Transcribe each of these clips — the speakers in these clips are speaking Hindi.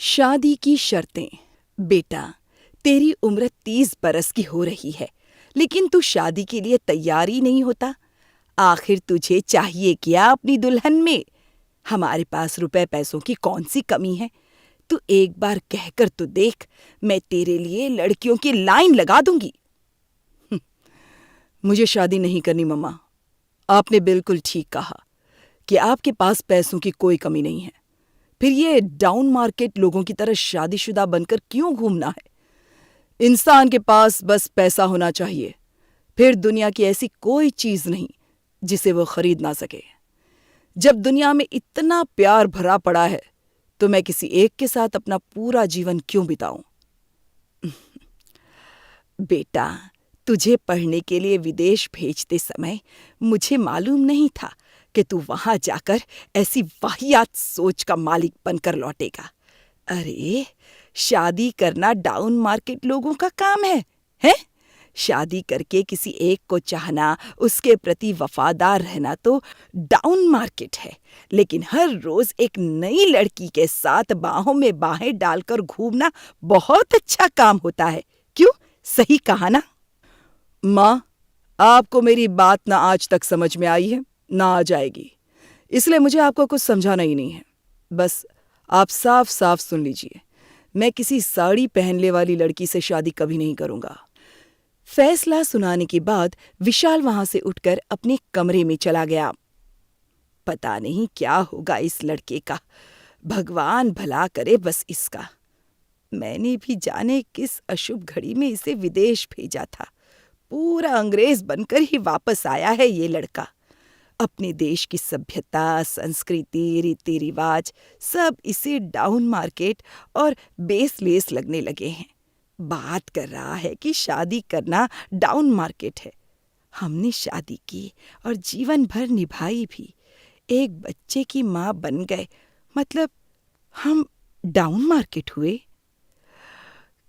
शादी की शर्तें। बेटा, तेरी उम्र 30 बरस की हो रही है, लेकिन तू शादी के लिए तैयार ही नहीं होता। आखिर तुझे चाहिए क्या अपनी दुल्हन में? हमारे पास रुपए पैसों की कौन सी कमी है? तू एक बार कहकर तो देख, मैं तेरे लिए लड़कियों की लाइन लगा दूंगी। मुझे शादी नहीं करनी मम्मा। आपने बिल्कुल ठीक कहा कि आपके पास पैसों की कोई कमी नहीं है। फिर ये डाउन मार्केट लोगों की तरह शादीशुदा बनकर क्यों घूमना है? इंसान के पास बस पैसा होना चाहिए। फिर दुनिया की ऐसी कोई चीज नहीं जिसे वो खरीद ना सके। जब दुनिया में इतना प्यार भरा पड़ा है, तो मैं किसी एक के साथ अपना पूरा जीवन क्यों बिताऊं? बेटा, तुझे पढ़ने के लिए विदेश भेजते समय मुझे मालूम नहीं था कि तू वहां जाकर ऐसी वाहियात सोच का मालिक बनकर लौटेगा। अरे, शादी करना डाउन मार्केट लोगों का काम है? शादी करके किसी एक को चाहना, उसके प्रति वफादार रहना तो डाउन मार्केट है। लेकिन हर रोज एक नई लड़की के साथ बाहों में बाहें डालकर घूमना बहुत अच्छा काम होता है। क्यों, सही कहा ना? माँ, आपको मेरी बात ना आज तक समझ में आई है, ना आ जाएगी। इसलिए मुझे आपको कुछ समझाना ही नहीं है। बस आप साफ साफ सुन लीजिए, मैं किसी साड़ी पहनने वाली लड़की से शादी कभी नहीं करूंगा। फैसला सुनाने के बाद विशाल वहां से उठकर अपने कमरे में चला गया। पता नहीं क्या होगा इस लड़के का, भगवान भला करे बस इसका। मैंने भी जाने किस अशुभ घड़ी में इसे विदेश भेजा था। पूरा अंग्रेज बनकर ही वापस आया है ये लड़का। अपने देश की सभ्यता, संस्कृति, रीति रिवाज सब इसे डाउन मार्केट और बेसलेस लगने लगे हैं। बात कर रहा है कि शादी करना डाउन मार्केट है। हमने शादी की और जीवन भर निभाई भी। एक बच्चे की माँ बन गए, मतलब हम डाउन मार्केट हुए?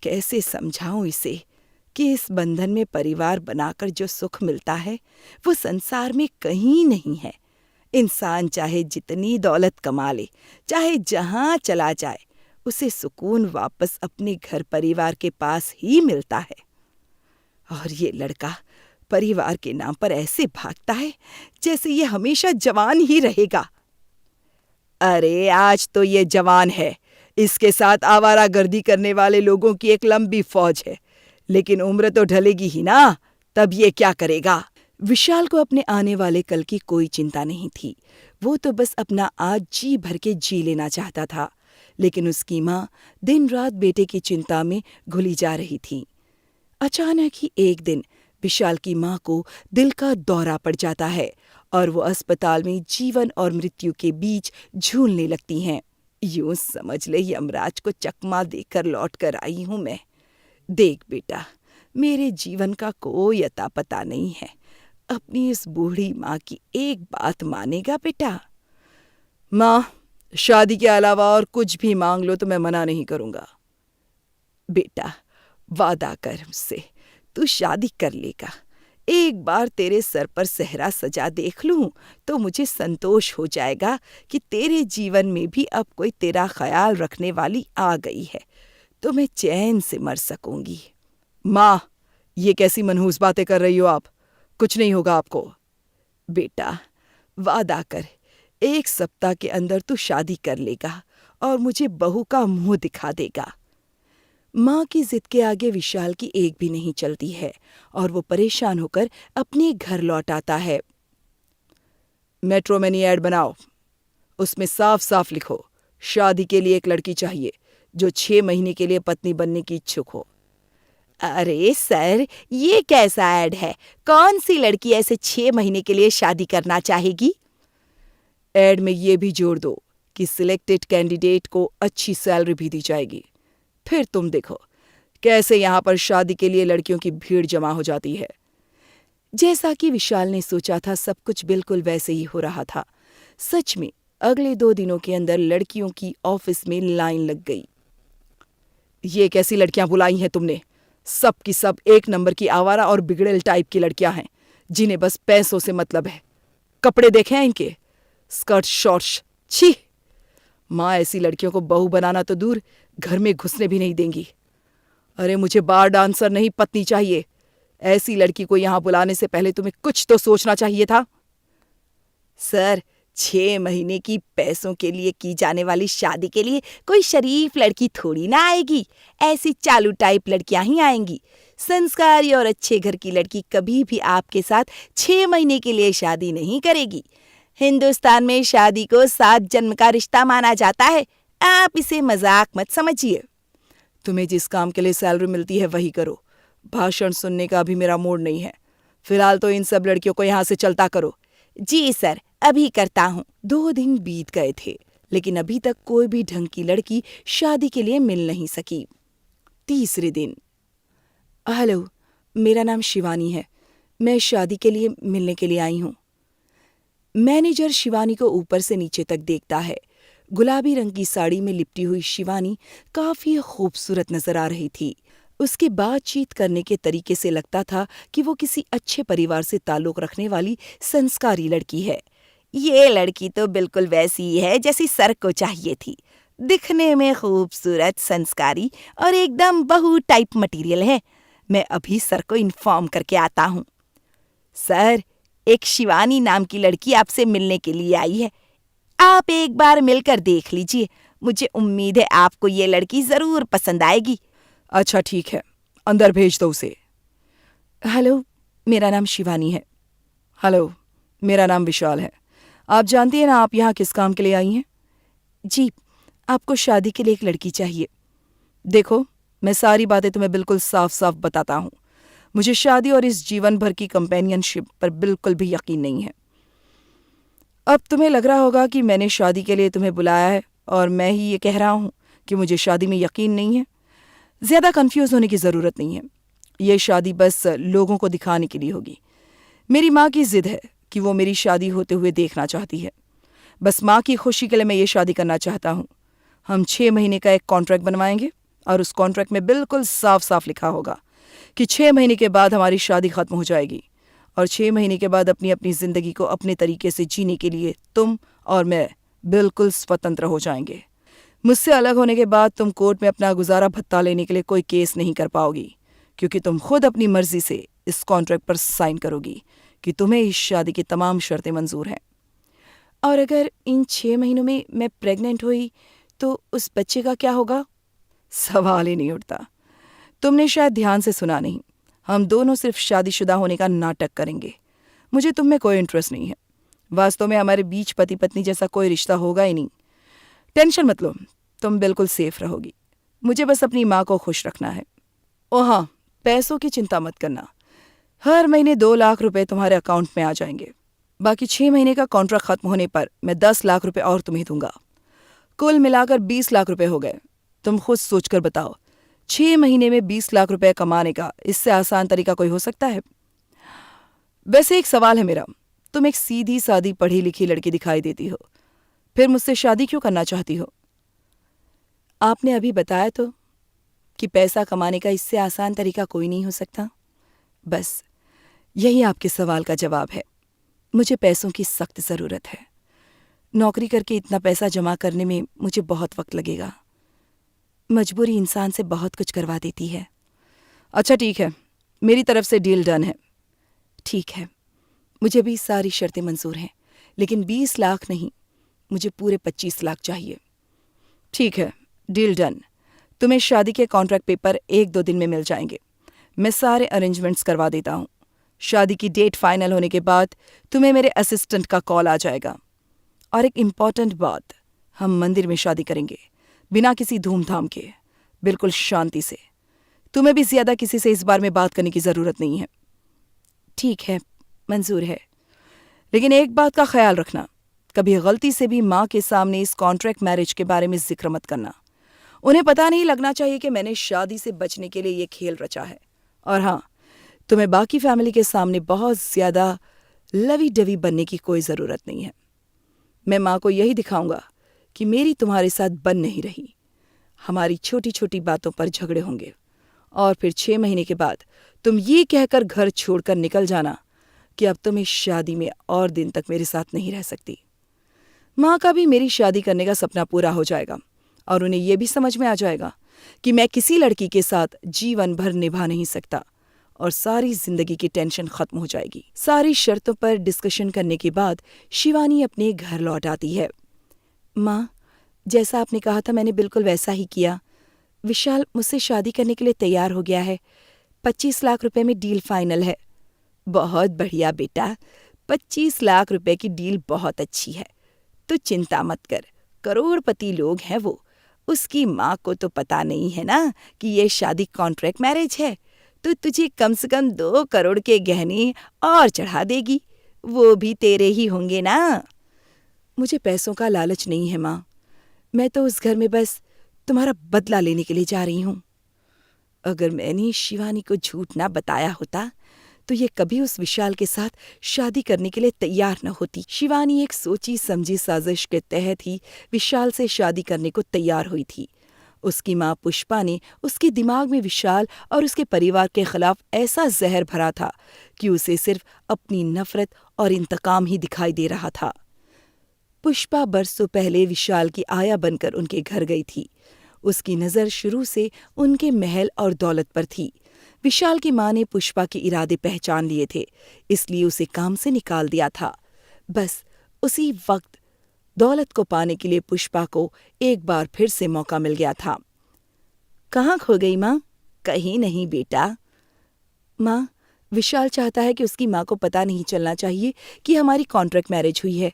कैसे समझाऊं इसे कि इस बंधन में परिवार बनाकर जो सुख मिलता है वो संसार में कहीं नहीं है। इंसान चाहे जितनी दौलत कमा ले, चाहे जहां चला जाए, उसे सुकून वापस अपने घर परिवार के पास ही मिलता है। और ये लड़का परिवार के नाम पर ऐसे भागता है जैसे ये हमेशा जवान ही रहेगा। अरे, आज तो ये जवान है, इसके साथ आवारागर्दी करने वाले लोगों की एक लंबी फौज है। लेकिन उम्र तो ढलेगी ही ना, तब ये क्या करेगा? विशाल को अपने आने वाले कल की कोई चिंता नहीं थी। वो तो बस अपना आज जी भर के जी लेना चाहता था। लेकिन उसकी माँ दिन रात बेटे की चिंता में घुली जा रही थी। अचानक ही एक दिन विशाल की माँ को दिल का दौरा पड़ जाता है और वो अस्पताल में जीवन और मृत्यु के बीच झूलने लगती हैं। यूं समझ ले यमराज को चकमा देकर लौट कर आई हूं मैं। देख बेटा, मेरे जीवन का कोई अता पता नहीं है। अपनी इस बूढ़ी माँ की एक बात मानेगा बेटा? माँ, शादी के अलावा और कुछ भी मांग लो तो मैं मना नहीं करूंगा। बेटा, वादा कर मुझसे, तू शादी कर लेगा। एक बार तेरे सर पर सेहरा सजा देख लूं तो मुझे संतोष हो जाएगा कि तेरे जीवन में भी अब कोई तेरा ख्याल रखने वाली आ गई है, तो मैं चैन से मर सकूंगी। माँ, ये कैसी मनहूस बातें कर रही हो आप? कुछ नहीं होगा आपको। बेटा, वादा कर, 1 सप्ताह के अंदर तू शादी कर लेगा और मुझे बहू का मुंह दिखा देगा। माँ की जिद के आगे विशाल की एक भी नहीं चलती है और वो परेशान होकर अपने घर लौट आता है। मेट्रो में ऐड बनाओ, उसमें साफ साफ लिखो, शादी के लिए एक लड़की चाहिए जो 6 महीने के लिए पत्नी बनने की इच्छुक हो। अरे सर, ये कैसा ऐड है? कौन सी लड़की ऐसे 6 महीने के लिए शादी करना चाहेगी? ऐड में ये भी जोड़ दो कि सिलेक्टेड कैंडिडेट को अच्छी सैलरी भी दी जाएगी। फिर तुम देखो कैसे यहाँ पर शादी के लिए लड़कियों की भीड़ जमा हो जाती है। जैसा कि विशाल ने सोचा था, सब कुछ बिल्कुल वैसे ही हो रहा था। सच में अगले 2 दिनों के अंदर लड़कियों की ऑफिस में लाइन लग गई। ये कैसी लड़कियां बुलाई हैं तुमने? सब की सब एक नंबर की आवारा और बिगड़ेल टाइप की लड़कियां हैं, जिन्हें बस पैसों से मतलब है। कपड़े देखे हैं इनके? स्कर्ट, शॉर्ट्स, छी! माँ ऐसी लड़कियों को बहू बनाना तो दूर, घर में घुसने भी नहीं देंगी। अरे मुझे बार डांसर नहीं, पत्नी चाहिए। ऐसी लड़की को यहाँ बुलाने से पहले तुम्हें कुछ तो सोचना चाहिए था। सर, 6 महीने की पैसों के लिए की जाने वाली शादी के लिए कोई शरीफ लड़की थोड़ी ना आएगी। ऐसी चालू टाइप लड़कियां ही आएंगी। संस्कारी और अच्छे घर की लड़की कभी भी आपके साथ 6 महीने के लिए शादी नहीं करेगी। हिंदुस्तान में शादी को 7 जन्म का रिश्ता माना जाता है। आप इसे मजाक मत समझिए। तुम्हें जिस काम के लिए सैलरी मिलती है वही करो। भाषण सुनने का अभी मेरा मूड नहीं है। फिलहाल तो इन सब लड़कियों को यहाँ से चलता करो। जी सर, अभी करता हूँ। 2 दिन बीत गए थे, लेकिन अभी तक कोई भी ढंग की लड़की शादी के लिए मिल नहीं सकी। तीसरे दिन। हेलो, मेरा नाम शिवानी है। मैं शादी के लिए मिलने के लिए आई हूँ। मैनेजर शिवानी को ऊपर से नीचे तक देखता है। गुलाबी रंग की साड़ी में लिपटी हुई शिवानी काफी खूबसूरत नजर आ रही थी। उसके बातचीत करने के तरीके से लगता था कि वो किसी अच्छे परिवार से ताल्लुक रखने वाली संस्कारी लड़की है। ये लड़की तो बिल्कुल वैसी ही है जैसी सर को चाहिए थी। दिखने में खूबसूरत, संस्कारी और एकदम बहू टाइप मटेरियल है। मैं अभी सर को इन्फॉर्म करके आता हूँ। सर, एक शिवानी नाम की लड़की आपसे मिलने के लिए आई है। आप एक बार मिलकर देख लीजिए। मुझे उम्मीद है आपको ये लड़की जरूर पसंद आएगी। अच्छा ठीक है, अंदर भेज दो उसे। हेलो, मेरा नाम शिवानी है। हेलो, मेरा नाम विशाल है। आप जानती हैं ना आप यहाँ किस काम के लिए आई हैं? जी, आपको शादी के लिए एक लड़की चाहिए। देखो, मैं सारी बातें तुम्हें बिल्कुल साफ साफ बताता हूँ। मुझे शादी और इस जीवन भर की कंपेनियनशिप पर बिल्कुल भी यकीन नहीं है। अब तुम्हें लग रहा होगा कि मैंने शादी के लिए तुम्हें बुलाया है और मैं ही ये कह रहा हूँ कि मुझे शादी में यकीन नहीं है। ज्यादा कंफ्यूज होने की जरूरत नहीं है। ये शादी बस लोगों को दिखाने के लिए होगी। मेरी माँ की जिद है कि वो मेरी शादी होते हुए देखना चाहती है। बस माँ की खुशी के लिए मैं ये शादी करना चाहता हूँ। हम 6 महीने का एक कॉन्ट्रैक्ट बनवाएंगे और उस कॉन्ट्रैक्ट में बिल्कुल साफ साफ लिखा होगा कि 6 महीने के बाद हमारी शादी खत्म हो जाएगी और 6 महीने के बाद अपनी अपनी जिंदगी को अपने तरीके से जीने के लिए तुम और मैं बिल्कुल स्वतंत्र हो जाएंगे। मुझसे अलग होने के बाद तुम कोर्ट में अपना गुजारा भत्ता लेने के लिए कोई केस नहीं कर पाओगी, क्योंकि तुम खुद अपनी मर्जी से इस कॉन्ट्रैक्ट पर साइन करोगी कि तुम्हें इस शादी की तमाम शर्तें मंजूर हैं। और अगर इन 6 महीनों में मैं प्रेग्नेंट हुई तो उस बच्चे का क्या होगा? सवाल ही नहीं उठता। तुमने शायद ध्यान से सुना नहीं। हम दोनों सिर्फ शादीशुदा होने का नाटक करेंगे। मुझे तुम में कोई इंटरेस्ट नहीं है। वास्तव में हमारे बीच पति पत्नी जैसा कोई रिश्ता होगा ही नहीं। टेंशन मत लो, तुम बिल्कुल सेफ रहोगी। मुझे बस अपनी माँ को खुश रखना है। ओ हाँ, पैसों की चिंता मत करना। हर महीने 2 लाख रुपए तुम्हारे अकाउंट में आ जाएंगे। बाकी 6 महीने का कॉन्ट्रैक्ट खत्म होने पर मैं 10 लाख रुपए और तुम्हें दूंगा। कुल मिलाकर 20 लाख रुपए हो गए। तुम खुद सोचकर बताओ, 6 महीने में 20 लाख रुपए कमाने का इससे आसान तरीका कोई हो सकता है? वैसे एक सवाल है मेरा। तुम एक सीधी सादी पढ़ी लिखी लड़की दिखाई देती हो, फिर मुझसे शादी क्यों करना चाहती हो? आपने अभी बताया तो कि पैसा कमाने का इससे आसान तरीका कोई नहीं हो सकता। बस यही आपके सवाल का जवाब है। मुझे पैसों की सख्त ज़रूरत है। नौकरी करके इतना पैसा जमा करने में मुझे बहुत वक्त लगेगा। मजबूरी इंसान से बहुत कुछ करवा देती है। अच्छा ठीक है, मेरी तरफ से डील डन है। ठीक है, मुझे भी सारी शर्तें मंजूर हैं, लेकिन 20 लाख नहीं, मुझे पूरे 25 लाख चाहिए। ठीक है, डील डन। तुम्हें शादी के कॉन्ट्रैक्ट पेपर 1-2 दिन में मिल जाएंगे। मैं सारे अरेंजमेंट्स करवा देता हूँ। शादी की डेट फाइनल होने के बाद तुम्हें मेरे असिस्टेंट का कॉल आ जाएगा। और एक इम्पॉर्टेंट बात, हम मंदिर में शादी करेंगे, बिना किसी धूमधाम के, बिल्कुल शांति से। तुम्हें भी ज्यादा किसी से इस बारे में बात करने की जरूरत नहीं है। ठीक है, मंजूर है। लेकिन एक बात का ख्याल रखना, कभी गलती से भी माँ के सामने इस कॉन्ट्रैक्ट मैरिज के बारे में जिक्र मत करना। उन्हें पता नहीं लगना चाहिए कि मैंने शादी से बचने के लिए ये खेल रचा है। और हाँ, तुम्हें बाकी फैमिली के सामने बहुत ज्यादा लवी डवी बनने की कोई जरूरत नहीं है। मैं माँ को यही दिखाऊंगा कि मेरी तुम्हारे साथ बन नहीं रही। हमारी छोटी छोटी बातों पर झगड़े होंगे और फिर 6 महीने के बाद तुम ये कहकर घर छोड़कर निकल जाना कि अब तुम इस शादी में और दिन तक मेरे साथ नहीं रह सकती। माँ का भी मेरी शादी करने का सपना पूरा हो जाएगा और उन्हें यह भी समझ में आ जाएगा कि मैं किसी लड़की के साथ जीवन भर निभा नहीं सकता और सारी जिंदगी की टेंशन खत्म हो जाएगी। सारी शर्तों पर डिस्कशन करने के बाद शिवानी अपने घर लौट आती है। माँ, जैसा आपने कहा था मैंने बिल्कुल वैसा ही किया। विशाल मुझसे शादी करने के लिए तैयार हो गया है। 25 लाख रुपए में डील फाइनल है। बहुत बढ़िया बेटा, 25 लाख रुपए की डील बहुत अच्छी है। तो चिंता मत कर, करोड़पति लोग हैं वो। उसकी माँ को तो पता नहीं है ना कि ये शादी कॉन्ट्रैक्ट मैरिज है, तो तुझे कम से कम 2 करोड़ के गहने और चढ़ा देगी। वो भी तेरे ही होंगे ना। मुझे पैसों का लालच नहीं है माँ। मैं तो उस घर में बस तुम्हारा बदला लेने के लिए जा रही हूँ। अगर मैंने शिवानी को झूठ ना बताया होता तो ये कभी उस विशाल के साथ शादी करने के लिए तैयार न होती। शिवानी एक सोची समझी साजिश के तहत ही विशाल से शादी करने को तैयार हुई थी। उसकी माँ पुष्पा ने उसके दिमाग में विशाल और उसके परिवार के खिलाफ ऐसा जहर भरा था कि उसे सिर्फ अपनी नफरत और इंतकाम ही दिखाई दे रहा था। पुष्पा बरसों पहले विशाल की आया बनकर उनके घर गई थी। उसकी नज़र शुरू से उनके महल और दौलत पर थी। विशाल की माँ ने पुष्पा के इरादे पहचान लिए थे, इसलिए उसे काम से निकाल दिया था। बस उसी वक्त दौलत को पाने के लिए पुष्पा को एक बार फिर से मौका मिल गया था। कहाँ खो गई माँ? कहीं नहीं बेटा। माँ, विशाल चाहता है कि उसकी माँ को पता नहीं चलना चाहिए कि हमारी कॉन्ट्रैक्ट मैरिज हुई है,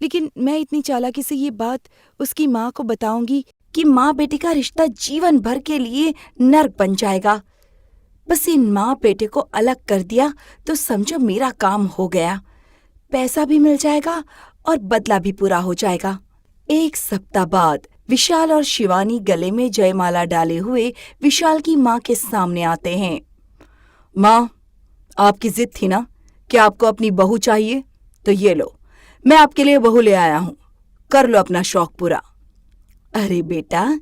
लेकिन मैं इतनी चालाकी से ये बात उसकी माँ को बताऊंगी कि माँ बेटे का रिश्ता जीवन भर के लिए नर्क बन जाएगा। बस इन माँ बेटे को अलग कर दिया तो समझो मेरा काम हो गया। पैसा भी मिल जाएगा और बदला भी पूरा हो जाएगा। 1 सप्ताह बाद विशाल और शिवानी गले में जयमाला डाले हुए विशाल की माँ के सामने आते हैं। माँ, आपकी जिद थी ना कि आपको अपनी बहू चाहिए, तो ये लो, मैं आपके लिए बहू ले आया हूँ। कर लो अपना शौक पूरा। अरे बेटा,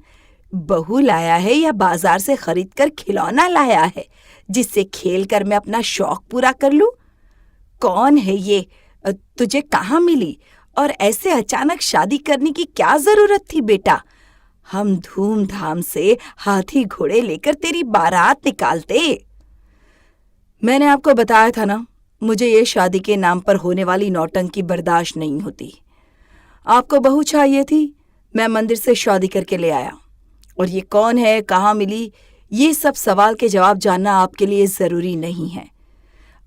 बहू लाया है या बाजार से खरीद कर खिलौना लाया है जिससे खेल कर मैं अपना शौक पूरा कर लूं? कौन है ये? तुझे कहाँ मिली और ऐसे अचानक शादी करने की क्या जरूरत थी बेटा? हम धूमधाम से हाथी घोड़े लेकर तेरी बारात निकालते। मैंने आपको बताया था ना, मुझे ये शादी के नाम पर होने वाली नौटंकी बर्दाश्त नहीं होती। आपको बहू चाहिए थी, मैं मंदिर से शादी करके ले आया। और ये कौन है, कहाँ मिली, ये सब सवाल के जवाब जानना आपके लिए जरूरी नहीं है।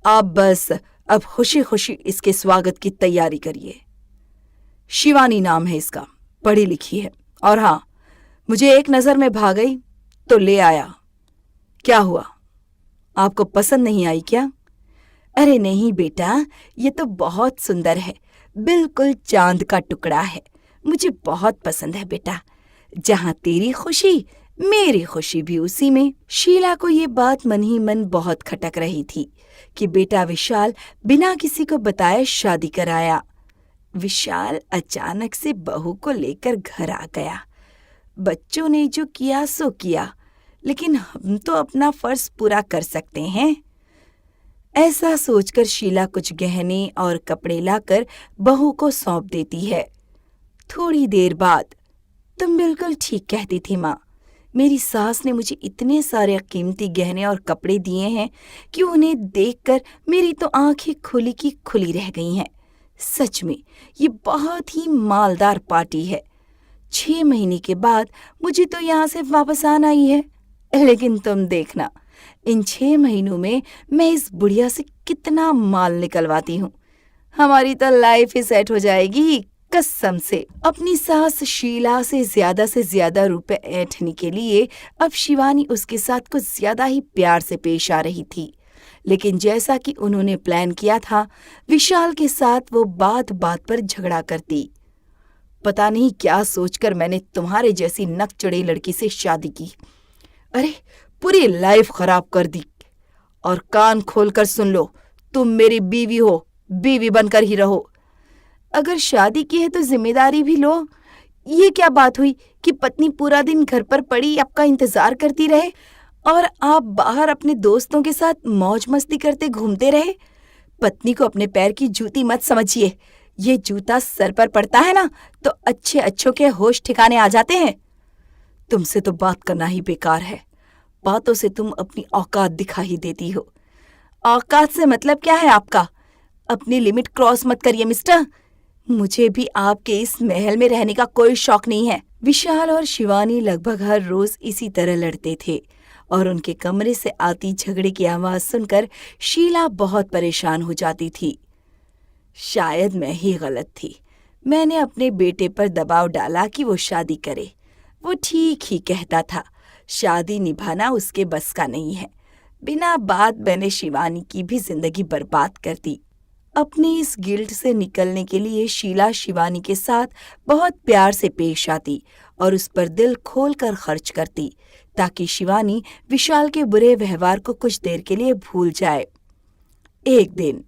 आप बस अब खुशी खुशी इसके स्वागत की तैयारी करिए। शिवानी नाम है इसका, पढ़ी लिखी है, और हाँ, मुझे एक नजर में भा गई तो ले आया। क्या हुआ, आपको पसंद नहीं आई क्या? अरे नहीं बेटा, ये तो बहुत सुंदर है, बिल्कुल चांद का टुकड़ा है। मुझे बहुत पसंद है बेटा। जहाँ तेरी खुशी, मेरी खुशी भी उसी में। शीला को ये बात मन ही मन बहुत खटक रही थी कि बेटा विशाल बिना किसी को बताए शादी कराया। विशाल अचानक से बहू को लेकर घर आ गया। बच्चों ने जो किया सो किया, लेकिन हम तो अपना फर्ज पूरा कर सकते हैं। ऐसा सोचकर शीला कुछ गहने और कपड़े लाकर बहू को सौंप देती है। थोड़ी देर बाद, तुम बिल्कुल ठीक कहती थी माँ। मेरी सास ने मुझे इतने सारे कीमती गहने और कपड़े दिए हैं कि उन्हें देखकर मेरी तो आंखें खुली की खुली रह गई हैं। सच में ये बहुत ही मालदार पार्टी है। 6 महीने के बाद मुझे तो यहाँ से वापस आना ही है, लेकिन तुम देखना, इन 6 महीनों में मैं इस बुढ़िया से कितना माल निकलवाती हूँ। हमारी तो लाइफ ही सेट हो जाएगी कसम से। अपनी सास शीला से ज्यादा रुपए ऐंठने के लिए अब शिवानी उसके साथ कुछ ज्यादा ही प्यार से पेश आ रही थी। लेकिन जैसा कि उन्होंने प्लान किया था, विशाल के साथ वो बात बात पर झगड़ा करती। पता नहीं क्या सोचकर मैंने तुम्हारे जैसी नकचढ़ी लड़की से शादी की। अरे, पूरी लाइफ खराब कर दी। और कान खोलकर सुन लो, तुम मेरी बीवी हो, बीवी बनकर ही रहो। अगर शादी की है तो जिम्मेदारी भी लो। ये क्या बात हुई कि पत्नी पूरा दिन घर पर पड़ी आपका इंतजार करती रहे और आप बाहर अपने दोस्तों के साथ मौज मस्ती करते घूमते रहे? पत्नी को अपने पैर की जूती मत समझिए। ये जूता सर पर पड़ता है ना तो अच्छे अच्छों के होश ठिकाने आ जाते हैं। तुमसे तो बात करना ही बेकार है। बातों से तुम अपनी औकात दिखा ही देती हो। औकात से मतलब क्या है आपका? अपनी लिमिट क्रॉस मत करिए मिस्टर। मुझे भी आपके इस महल में रहने का कोई शौक नहीं है। विशाल और शिवानी लगभग हर रोज इसी तरह लड़ते थे और उनके कमरे से आती झगड़े की आवाज सुनकर शीला बहुत परेशान हो जाती थी। शायद मैं ही गलत थी। मैंने अपने बेटे पर दबाव डाला कि वो शादी करे। वो ठीक ही कहता था, शादी निभाना उसके बस का नहीं है। बिना बात बने शिवानी की भी जिंदगी बर्बाद कर दी। अपनी इस गिल्ट से निकलने के लिए शीला शिवानी के साथ बहुत प्यार से पेश आती और उस पर दिल खोलकर खर्च करती ताकि शिवानी विशाल के बुरे व्यवहार को कुछ देर के लिए भूल जाए। एक दिन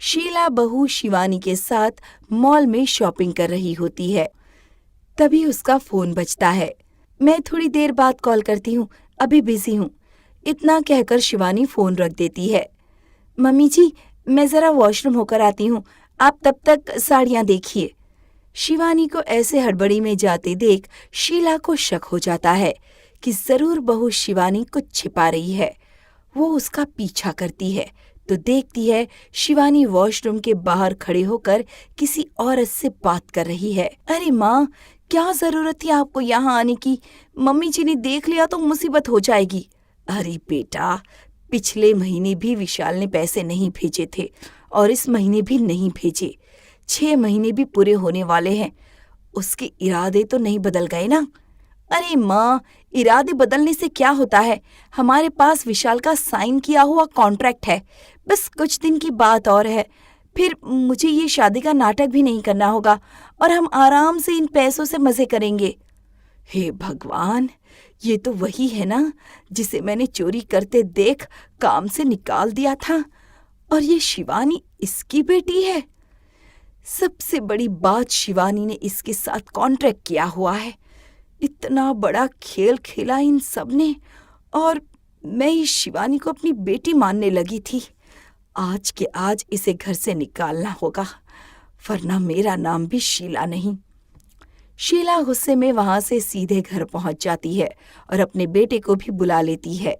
शीला बहू शिवानी के साथ मॉल में शॉपिंग कर रही होती है। तभी उसका फोन बजता है। मैं थोड़ी देर बाद कॉल करती हूँ, अभी बिजी हूँ। इतना कहकर शिवानी फोन रख देती है। मम्मी जी, मैं जरा वॉशरूम होकर आती हूँ, आप तब तक साड़ियाँ देखिए। शिवानी को ऐसे हड़बड़ी में जाते देख शीला को शक हो जाता है कि जरूर बहू शिवानी कुछ छिपा रही है। वो उसका पीछा करती है तो देखती है शिवानी वॉशरूम के बाहर खड़े होकर किसी औरत से बात कर रही है। अरे माँ, क्या जरूरत थी आपको यहाँ आने की? मम्मी जी ने देख लिया तो मुसीबत हो जाएगी। अरे बेटा, पिछले महीने भी विशाल ने पैसे नहीं भेजे थे और इस महीने भी नहीं भेजे। 6 महीने भी पूरे होने वाले हैं। उसके इरादे तो नहीं बदल गए ना? अरे माँ, इरादे बदलने से क्या होता है? हमारे पास विशाल का साइन किया हुआ कॉन्ट्रैक्ट है। बस कुछ दिन की बात और है, फिर मुझे ये शादी का नाटक भी नहीं करना होगा और हम आराम से इन पैसों से मजे करेंगे। हे भगवान, ये तो वही है ना जिसे मैंने चोरी करते देख काम से निकाल दिया था, और ये शिवानी इसकी बेटी है। सबसे बड़ी बात, शिवानी ने इसके साथ कॉन्ट्रैक्ट किया हुआ है। इतना बड़ा खेल खेला इन सब ने और मैं इस शिवानी को अपनी बेटी मानने लगी थी। आज के आज इसे घर से निकालना होगा, वरना मेरा नाम भी शीला नहीं। शीला गुस्से में वहां से सीधे घर पहुंच जाती है और अपने बेटे को भी बुला लेती है।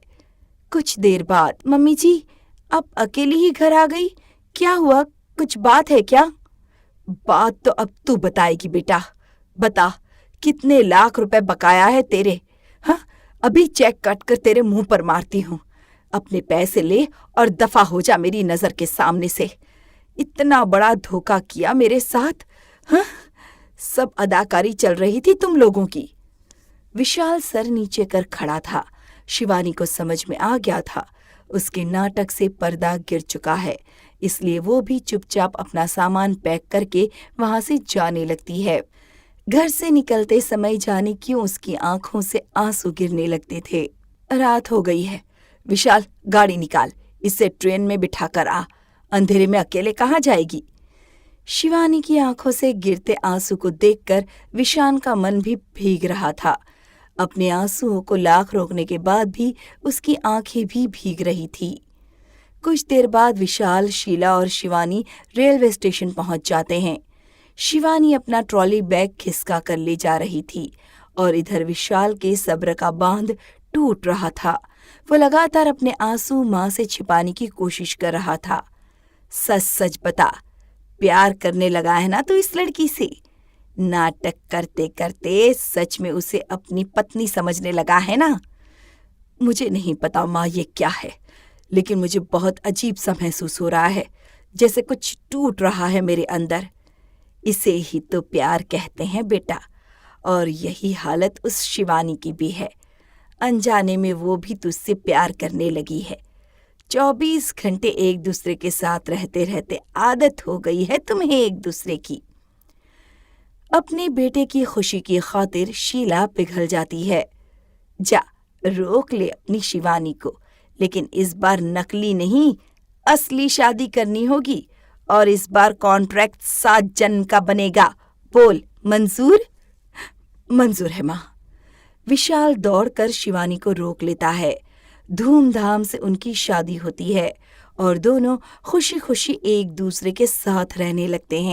कुछ देर बाद, मम्मी जी, आप अकेली ही घर आ गई? क्या हुआ, कुछ बात है क्या? बात तो अब तू बताएगी बेटा। बता, कितने लाख रुपए बकाया है तेरे? हाँ, अभी चेक काट कर तेरे मुंह पर मारती हूँ। अपने पैसे ले और दफा हो जा मेरी नजर के सामने से। इतना बड़ा धोखा किया मेरे साथ। हाँ, सब अदाकारी चल रही थी तुम लोगों की। विशाल सर नीचे कर खड़ा था। शिवानी को समझ में आ गया था उसके नाटक से पर्दा गिर चुका है, इसलिए वो भी चुपचाप अपना सामान पैक करके वहां से जाने लगती है। घर से निकलते समय जाने क्यों उसकी आंखों से आंसू गिरने लगते थे। रात हो गई है। विशाल, गाड़ी निकाल, इसे ट्रेन में बिठा कर आ। अंधेरे में अकेले कहाँ जाएगी? शिवानी की आंखों से गिरते आंसू को देखकर विशान का मन भी भीग रहा था। अपने आंसुओं को लाख रोकने के बाद भी उसकी आंखें भी भीग रही थी। कुछ देर बाद विशाल, शीला और शिवानी रेलवे स्टेशन पहुंच जाते हैं। शिवानी अपना ट्रॉली बैग खिसका कर ले जा रही थी और इधर विशाल के सब्र का बांध टूट रहा था। वो लगातार अपने आंसू मां से छिपाने की कोशिश कर रहा था। सच सच बता, प्यार करने लगा है ना तू इस लड़की से? नाटक करते करते सच में उसे अपनी पत्नी समझने लगा है ना? मुझे नहीं पता माँ ये क्या है, लेकिन मुझे बहुत अजीब सा महसूस हो रहा है, जैसे कुछ टूट रहा है मेरे अंदर। इसे ही तो प्यार कहते हैं बेटा, और यही हालत उस शिवानी की भी है। अनजाने में वो भी तुझसे प्यार करने लगी है। 24 घंटे एक दूसरे के साथ रहते रहते आदत हो गई है तुम्हें एक दूसरे की। अपने बेटे की खुशी की खातिर शीला पिघल जाती है। जा, रोक ले अपनी शिवानी को, लेकिन इस बार नकली नहीं, असली शादी करनी होगी, और इस बार कॉन्ट्रैक्ट 7 जन्म का बनेगा। बोल, मंजूर? मंजूर है माँ। विशाल दौड़कर शिवानी को रोक लेता है। धूमधाम से उनकी शादी होती है और दोनों खुशी खुशी एक दूसरे के साथ रहने लगते हैं।